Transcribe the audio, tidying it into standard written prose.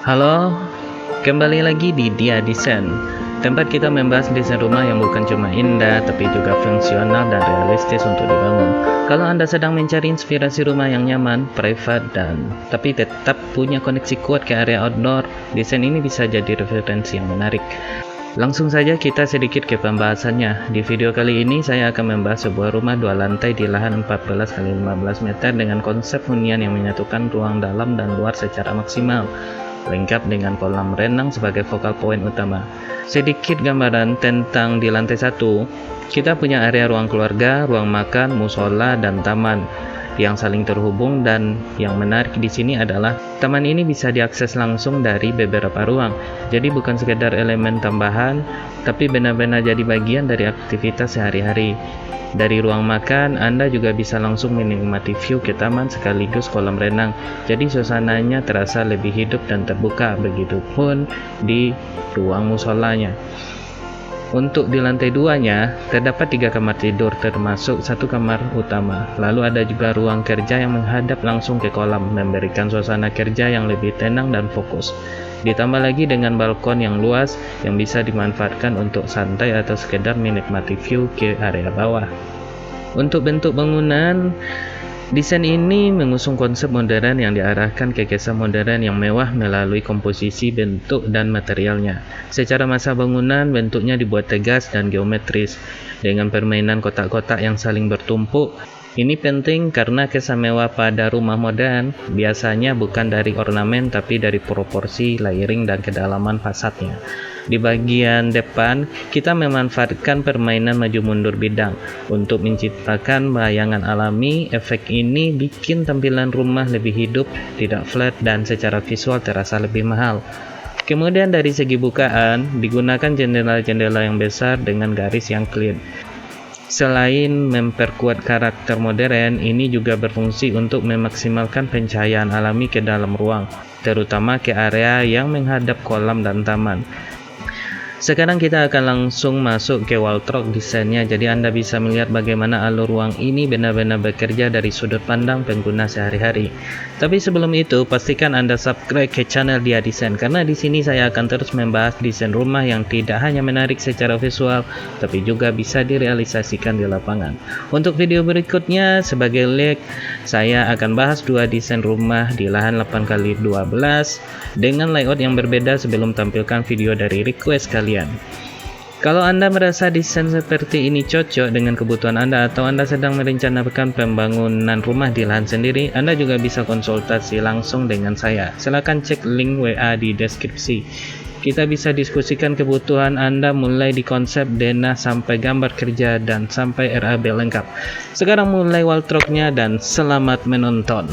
Halo, kembali lagi di Dia Desain, tempat kita membahas desain rumah yang bukan cuma indah, tapi juga fungsional dan realistis untuk dibangun. Kalau Anda sedang mencari inspirasi rumah yang nyaman, private, tapi tetap punya koneksi kuat ke area outdoor, desain ini bisa jadi referensi yang menarik. Langsung saja kita sedikit ke pembahasannya. Di video kali ini saya akan membahas sebuah rumah 2 lantai di lahan 14 x 15 meter dengan konsep hunian yang menyatukan ruang dalam dan luar secara maksimal, lengkap dengan kolam renang sebagai focal point utama. Sedikit gambaran tentang di lantai 1, kita punya area ruang keluarga, ruang makan, musola, dan taman yang saling terhubung, dan yang menarik di sini adalah taman ini bisa diakses langsung dari beberapa ruang. Jadi bukan sekedar elemen tambahan, tapi benar-benar jadi bagian dari aktivitas sehari-hari. Dari ruang makan, Anda juga bisa langsung menikmati view ke taman sekaligus kolam renang. Jadi suasananya terasa lebih hidup dan terbuka, begitupun di ruang musolanya. Untuk di lantai 2-nya, terdapat 3 kamar tidur termasuk 1 kamar utama. Lalu ada juga ruang kerja yang menghadap langsung ke kolam, memberikan suasana kerja yang lebih tenang dan fokus. Ditambah lagi dengan balkon yang luas yang bisa dimanfaatkan untuk santai atau sekedar menikmati view ke area bawah. Untuk bentuk bangunan, desain ini mengusung konsep modern yang diarahkan ke kesan modern yang mewah melalui komposisi bentuk dan materialnya. Secara massa bangunan, bentuknya dibuat tegas dan geometris dengan permainan kotak-kotak yang saling bertumpuk. Ini penting karena kesan mewah pada rumah modern biasanya bukan dari ornamen tapi dari proporsi, layering, dan kedalaman fasadnya. Di bagian depan, kita memanfaatkan permainan maju mundur bidang untuk menciptakan bayangan alami. Efek ini bikin tampilan rumah lebih hidup, tidak flat, dan secara visual terasa lebih mahal. Kemudian dari segi bukaan, digunakan jendela-jendela yang besar dengan garis yang clean. Selain memperkuat karakter modern, ini juga berfungsi untuk memaksimalkan pencahayaan alami ke dalam ruang, terutama ke area yang menghadap kolam dan taman. Sekarang kita akan langsung masuk ke wardrobe desainnya, jadi Anda bisa melihat bagaimana alur ruang ini benar-benar bekerja dari sudut pandang pengguna sehari-hari. Tapi sebelum itu, pastikan Anda subscribe ke channel Dia Desain, karena di sini saya akan terus membahas desain rumah yang tidak hanya menarik secara visual, tapi juga bisa direalisasikan di lapangan. Untuk video berikutnya, sebagai like, saya akan bahas 2 desain rumah di lahan 8x12 dengan layout yang berbeda sebelum tampilkan video dari request kalian. Kalau Anda merasa desain seperti ini cocok dengan kebutuhan Anda atau Anda sedang merencanakan pembangunan rumah di lahan sendiri, Anda juga bisa konsultasi langsung dengan saya. Silakan cek link WA di deskripsi. Kita bisa diskusikan kebutuhan Anda mulai di konsep denah sampai gambar kerja dan sampai RAB lengkap. Sekarang mulai wardrobe-nya dan selamat menonton.